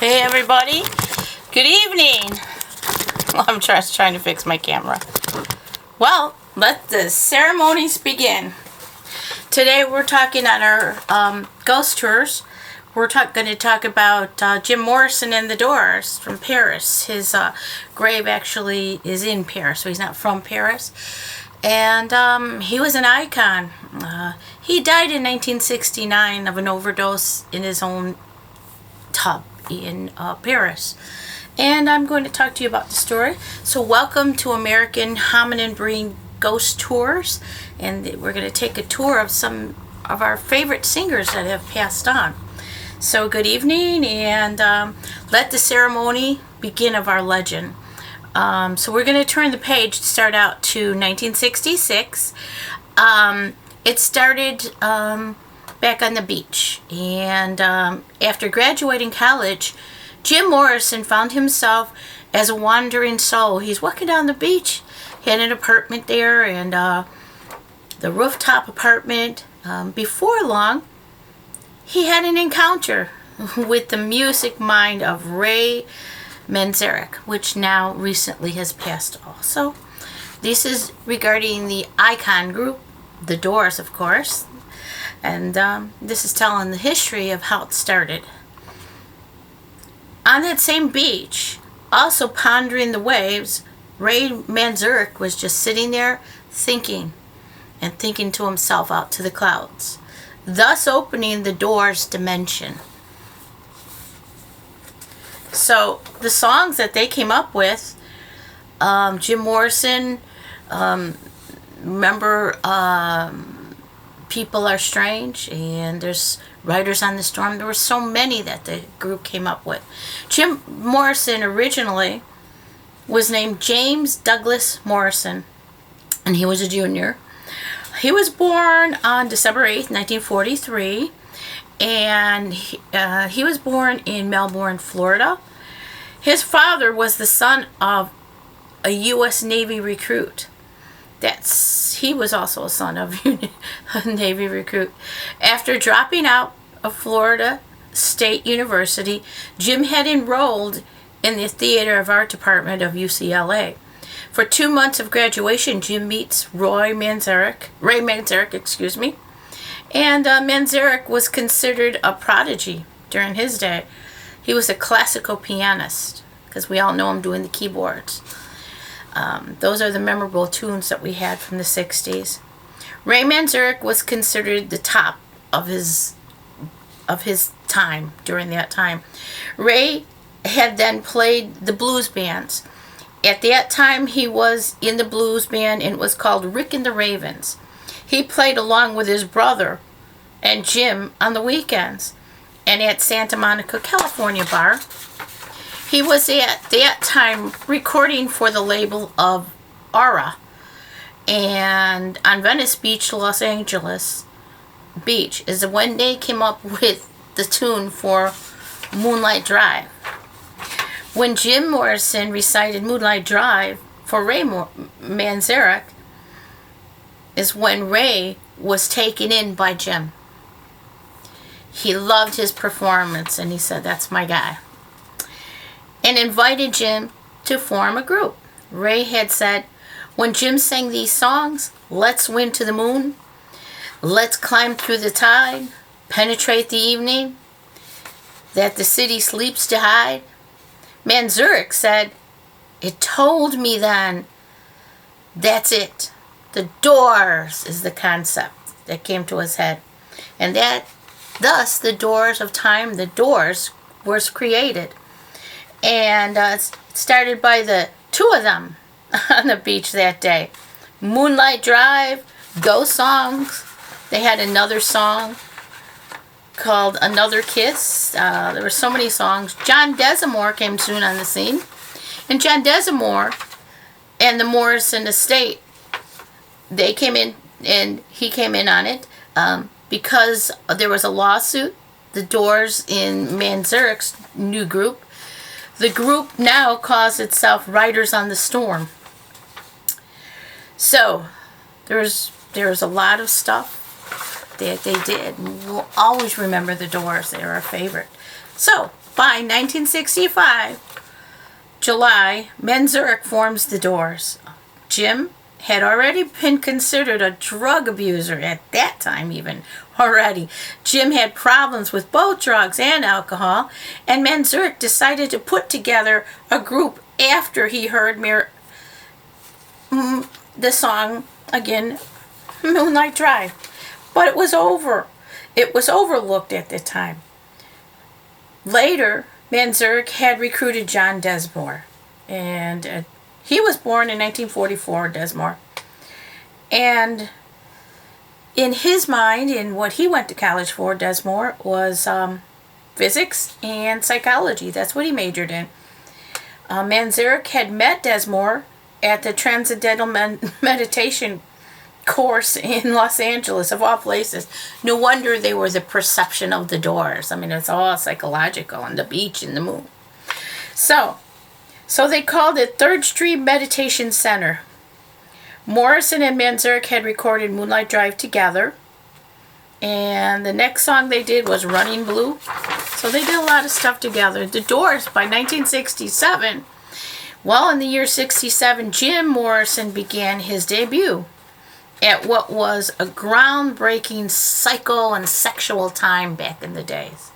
Hey everybody, good evening. Well, I'm trying to fix my camera. Well, let the ceremonies begin. Today we're talking on our ghost tours. We're going to talk about Jim Morrison and the Doors from Paris. His grave actually is in Paris, so he's not from Paris. And he was an icon. He died in 1969 of an overdose in his own tub in Paris. And I'm going to talk to you about the story. So welcome to American Hominin Brain Ghost Tours. And we're going to take a tour of some of our favorite singers that have passed on. So good evening, and let the ceremony begin of our legend. So we're going to turn the page to start out to 1966. It started back on the beach, and after graduating college, Jim Morrison found himself as a wandering soul. He's walking down the beach. He had an apartment there, and the rooftop apartment. Before long, he had an encounter with the music mind of Ray Manzarek, which now recently has passed also. This is regarding the icon group, the Doors, of course. And this is telling the history of how it started. On that same beach, also pondering the waves, Ray Manzarek was just sitting there thinking and thinking to himself out to the clouds, thus opening the Doors dimension. So the songs that they came up with, Jim Morrison, remember People Are Strange, and there's Riders on the Storm. There were so many that the group came up with. Jim Morrison originally was named James Douglas Morrison, and he was a junior. He was born on December 8th, 1943, and he was born in Melbourne, Florida. His father was the son of a U.S. Navy recruit. He was also a son of a Navy recruit. After dropping out of Florida State University, Jim had enrolled in the Theater of Art department of UCLA. For 2 months of graduation, Jim meets Ray Manzarek, and Manzarek was considered a prodigy during his day. He was a classical pianist, because we all know him doing the keyboards. Those are the memorable tunes that we had from the 60s. Ray Manzarek was considered the top of his time during that time. Ray had then played the blues bands. At that time, he was in the blues band, and it was called Rick and the Ravens. He played along with his brother and Jim on the weekends and at Santa Monica, California bar. He was at that time recording for the label of Aura, and on Venice Beach, Los Angeles Beach is when they came up with the tune for Moonlight Drive. When Jim Morrison recited Moonlight Drive for Ray Manzarek is when Ray was taken in by Jim. He loved his performance, and he said, "That's my guy," and invited Jim to form a group. Ray had said, "When Jim sang these songs, let's win to the moon, let's climb through the tide, penetrate the evening, that the city sleeps to hide." Manzarek said, "It told me then, that's it. The Doors is the concept that came to his head." And thus the Doors of Time, the Doors, was created. And it started by the two of them on the beach that day. Moonlight Drive, ghost songs. They had another song called Another Kiss. There were so many songs. John Desamore came soon on the scene. And John Desamore and the Morrison estate, they came in, and he came in on it because there was a lawsuit. The Doors in Manzarek's new group. The group now calls itself Riders on the Storm. So there's a lot of stuff that they did. We'll always remember the Doors. They were our favorite. So, by 1965, July, Manzurek forms the Doors. Jim had already been considered a drug abuser at that time even already. Jim had problems with both drugs and alcohol, and Manzurek decided to put together a group after he heard the song again, Moonlight Drive. But it was overlooked at the time. Later, Manzurek had recruited John Desmore, and he was born in 1944, Desmore. And in his mind, in what he went to college for, Desmore, was physics and psychology. That's what he majored in. Manzurek had met Desmore at the Transcendental Meditation course in Los Angeles, of all places. No wonder they were the perception of the Doors. I mean, it's all psychological, and the beach and the moon. So they called it Third Street Meditation Center. Morrison and Manzurek had recorded Moonlight Drive together, and the next song they did was Running Blue. So they did a lot of stuff together. The Doors, by 1967, well, in the year 67, Jim Morrison began his debut at what was a groundbreaking psycho and sexual time back in the days.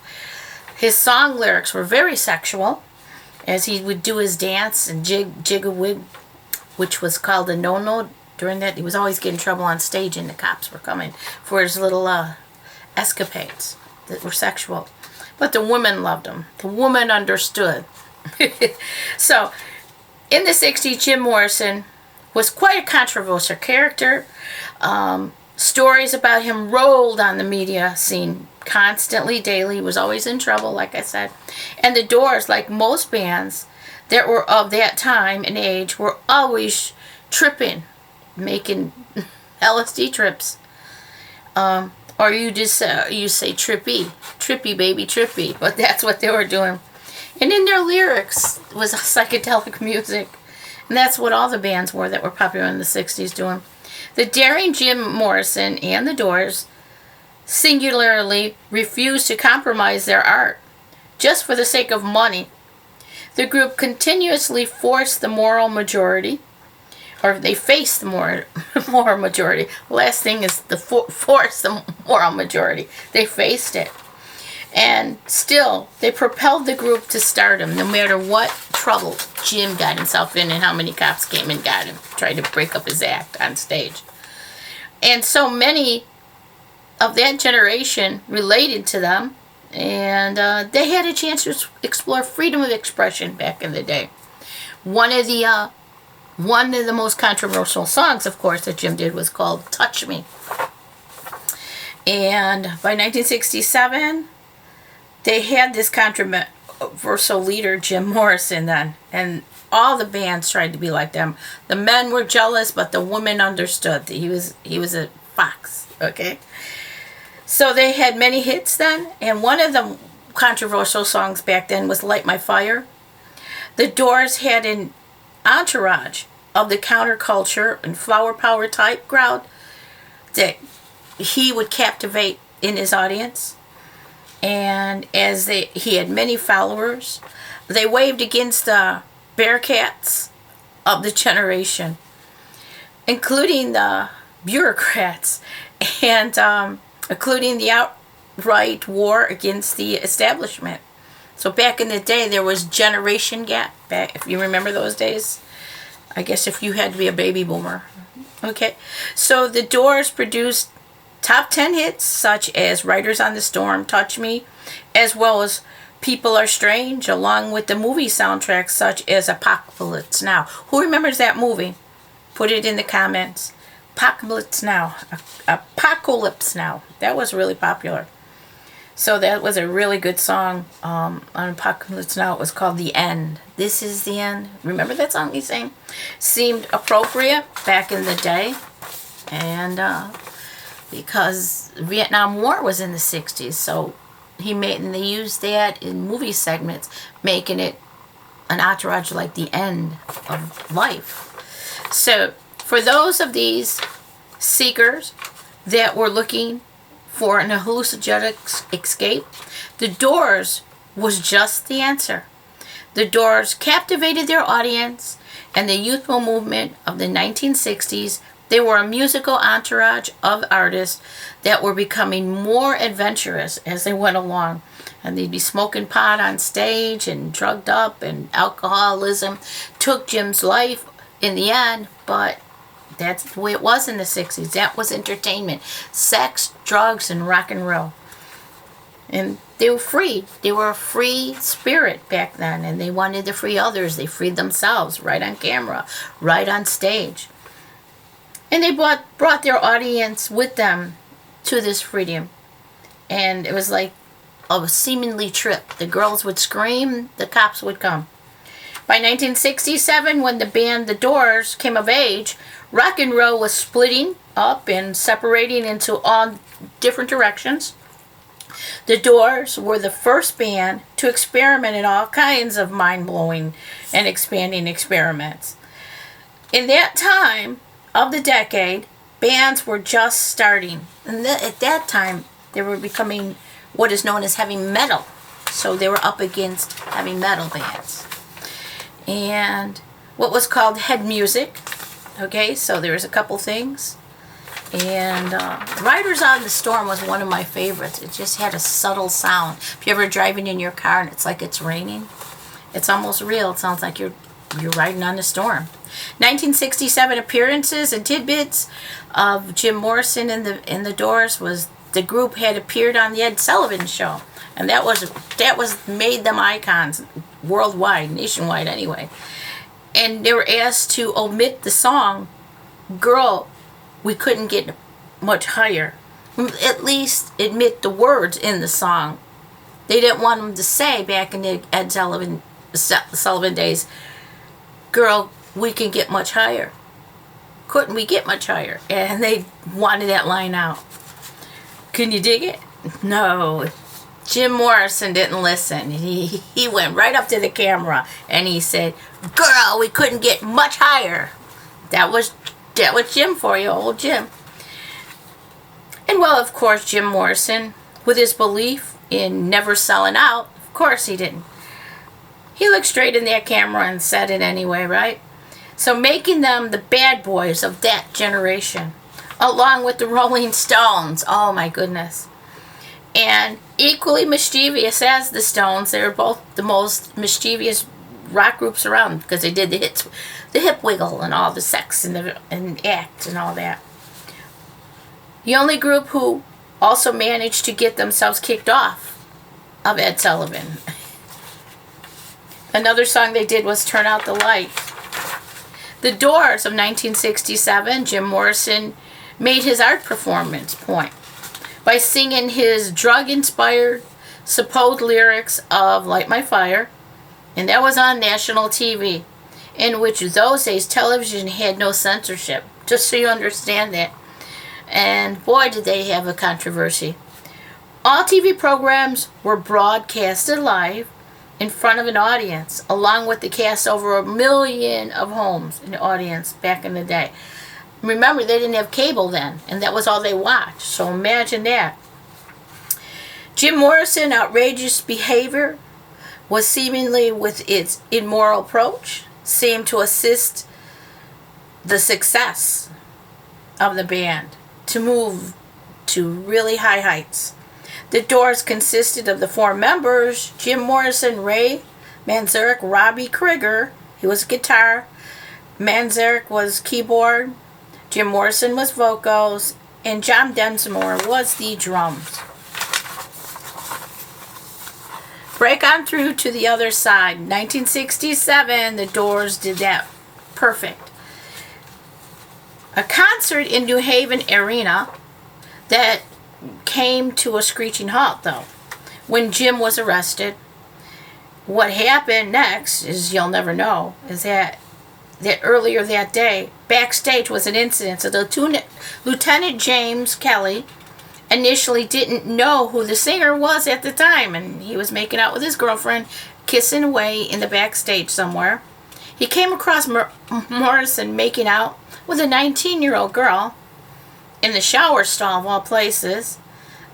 His song lyrics were very sexual, as he would do his dance and jig-a-wig, which was called a no-no. During that, he was always getting in trouble on stage, and the cops were coming for his little escapades that were sexual. But the women loved him. The woman understood. So, in the 60s, Jim Morrison was quite a controversial character. Stories about him rolled on the media scene constantly, daily. He was always in trouble, like I said. And the Doors, like most bands that were of that time and age, were always tripping, making LSD trips. Or you just you say trippy baby, trippy. But that's what they were doing. And in their lyrics was psychedelic music. And that's what all the bands were that were popular in the 60s doing. The daring Jim Morrison and the Doors singularly refused to compromise their art just for the sake of money. The group continuously forced the moral majority, or they faced the moral majority. The last thing is the force the moral majority. They faced it. And still, they propelled the group to stardom, no matter what trouble Jim got himself in and how many cops came and got him, tried to break up his act on stage. And so many of that generation related to them, and they had a chance to explore freedom of expression back in the day. One of the most controversial songs, of course, that Jim did was called Touch Me. And by 1967... they had this controversial leader, Jim Morrison, then, and all the bands tried to be like them. The men were jealous, but the women understood that he was a fox, okay? So they had many hits then, and one of the controversial songs back then was Light My Fire. The Doors had an entourage of the counterculture and flower power type crowd that he would captivate in his audience. And as he had many followers, they waved against the Bearcats of the generation, including the bureaucrats, and including the outright war against the establishment. So back in the day, there was generation gap. Back, if you remember those days, I guess if you had to be a baby boomer. Okay, so the Doors produced top 10 hits such as Riders on the Storm, Touch Me, as well as People Are Strange, along with the movie soundtracks such as Apocalypse Now. Who remembers that movie? Put it in the comments. Apocalypse Now. Apocalypse Now. That was really popular. So that was a really good song on Apocalypse Now. It was called The End. This is the end. Remember that song he sang? Seemed appropriate back in the day. And because Vietnam War was in the 60s, so they used that in movie segments, making it an entourage like the end of life. So for those of these seekers that were looking for an hallucinogenic escape, the Doors was just the answer. The Doors captivated their audience, and the youthful movement of the 1960s, they were a musical entourage of artists that were becoming more adventurous as they went along. And they'd be smoking pot on stage and drugged up, and alcoholism took Jim's life in the end, but that's the way it was in the 60s. That was entertainment. Sex, drugs, and rock and roll. And they were free. They were a free spirit back then, and they wanted to free others. They freed themselves right on camera, right on stage. And they brought their audience with them to this freedom. And it was like a seemingly trip. The girls would scream, the cops would come. By 1967, when the band The Doors came of age, rock and roll was splitting up and separating into all different directions. The Doors were the first band to experiment in all kinds of mind-blowing and expanding experiments. In that time of the decade, bands were just starting. And at that time, they were becoming what is known as heavy metal. So they were up against heavy metal bands. And what was called head music. Okay, so there was a couple things. And Riders on the Storm was one of my favorites. It just had a subtle sound. If you're ever driving in your car and it's like it's raining, it's almost real. It sounds like you're riding on the storm. 1967 appearances and tidbits of Jim Morrison in the Doors was the group had appeared on the Ed Sullivan Show, and that was made them icons worldwide, nationwide anyway. And they were asked to omit the song "Girl, We Couldn't Get Much Higher." At least admit the words in the song. They didn't want them to say back in the Ed Sullivan days, "Girl, we can get much higher." Couldn't we get much higher? And they wanted that line out. Can you dig it? No. Jim Morrison didn't listen. He went right up to the camera and he said, "Girl, we couldn't get much higher." That was Jim for you, old Jim. And well, of course, Jim Morrison, with his belief in never selling out, of course he didn't. He looked straight in that camera and said it anyway, right? So making them the bad boys of that generation, along with the Rolling Stones. Oh my goodness. And equally mischievous as the Stones, they were both the most mischievous rock groups around because they did the hits, the hip wiggle and all the sex and act and all that. The only group who also managed to get themselves kicked off of Ed Sullivan. Another song they did was "Turn Out the Light." The Doors of 1967, Jim Morrison made his art performance point by singing his drug-inspired supposed lyrics of "Light My Fire," and that was on national TV, in which those days television had no censorship, just so you understand that. And boy, did they have a controversy. All TV programs were broadcasted live in front of an audience, along with the cast over 1 million of homes in the audience back in the day. Remember, they didn't have cable then, and that was all they watched, so imagine that. Jim Morrison's outrageous behavior was seemingly, with its immoral approach, seemed to assist the success of the band to move to really high heights. The Doors consisted of the 4 members: Jim Morrison, Ray Manzarek, Robbie Krieger, he was guitar, Manzarek was keyboard, Jim Morrison was vocals, and John Densmore was the drums. Break on through to the other side. 1967, the Doors did that perfect. A concert in New Haven Arena that came to a screeching halt, though, when Jim was arrested. What happened next is, you'll never know, is that earlier that day, backstage was an incident. So Lieutenant James Kelly initially didn't know who the singer was at the time, and he was making out with his girlfriend, kissing away in the backstage somewhere. He came across Morrison making out with a 19-year-old girl in the shower stall of all places.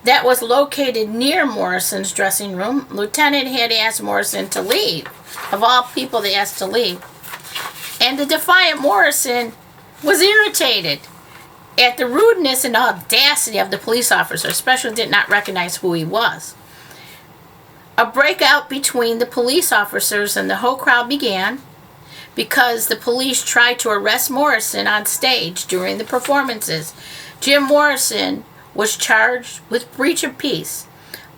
that was located near Morrison's dressing room. Lieutenant had asked Morrison to leave. Of all people, they asked to leave. And the defiant Morrison was irritated at the rudeness and audacity of the police officer, especially did not recognize who he was. A breakout between the police officers and the whole crowd began because the police tried to arrest Morrison on stage during the performances. Jim Morrison was charged with breach of peace,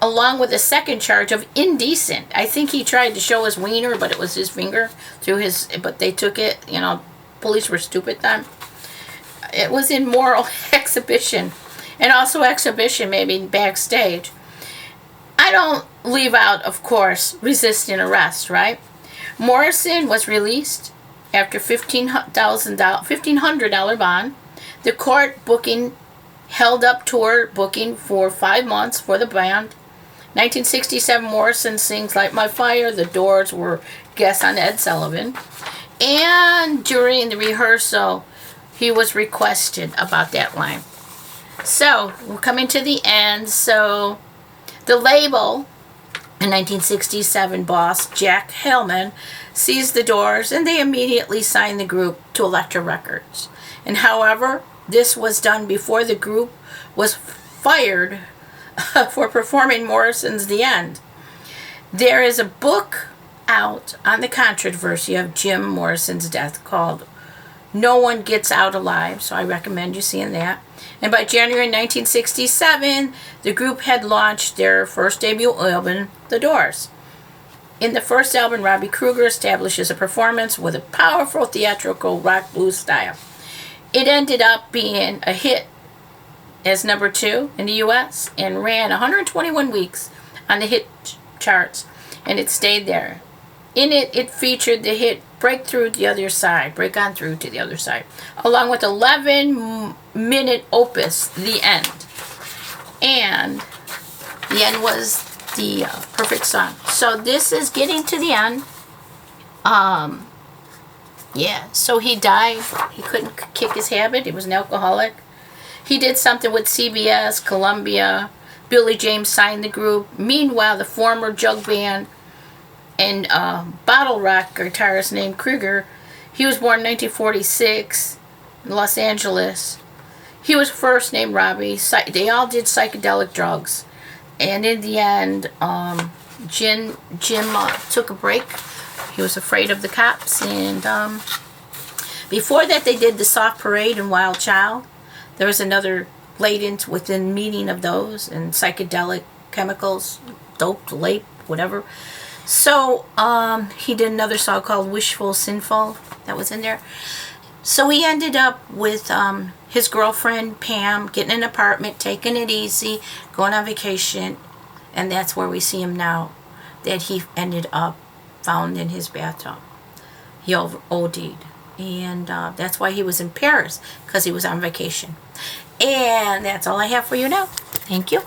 along with a second charge of indecent. I think he tried to show his wiener, but it was his finger through his, but they took it, police were stupid then. It was immoral exhibition, and also exhibition maybe backstage. I don't leave out, of course, resisting arrest, right? Morrison was released after $1,500 bond. The court booking held up tour booking for 5 months for the band. 1967, Morrison sings Light My Fire. The Doors were guests on Ed Sullivan. And during the rehearsal, he was requested about that line. So, we're coming to the end. So, the label, in 1967, boss Jack Hellman sees the Doors, and they immediately sign the group to Elektra Records. And however, this was done before the group was fired for performing Morrison's The End. There is a book out on the controversy of Jim Morrison's death called No One Gets Out Alive, so I recommend you seeing that. And by January 1967, the group had launched their first debut album, The Doors. In the first album, Robbie Krieger establishes a performance with a powerful theatrical rock blues style. It ended up being a hit as number 2 in the U.S. and ran 121 weeks on the hit charts, and it stayed there. In it, it featured the hit Break On Through to the Other Side, along with 11-minute opus, The End. And The End was the perfect song. So this is getting to the end. So he died. He couldn't kick his habit. He was an alcoholic. He did something with CBS, Columbia. Billy James signed the group. Meanwhile, the former jug band and bottle rock guitarist named Krieger, he was born in 1946 in Los Angeles. He was first named Robbie. They all did psychedelic drugs. And in the end, Jim took a break. He was afraid of the cops. And before that, they did the Soft Parade and Wild Child. There was another latent within meaning of those and psychedelic chemicals, dope, lape, whatever. So he did another song called Wishful Sinful that was in there. So he ended up with his girlfriend Pam getting an apartment, taking it easy, going on vacation, and that's where we see him now, that he ended up found in his bathtub. He OD'd. And that's why he was in Paris, because he was on vacation. And that's all I have for you now. Thank you.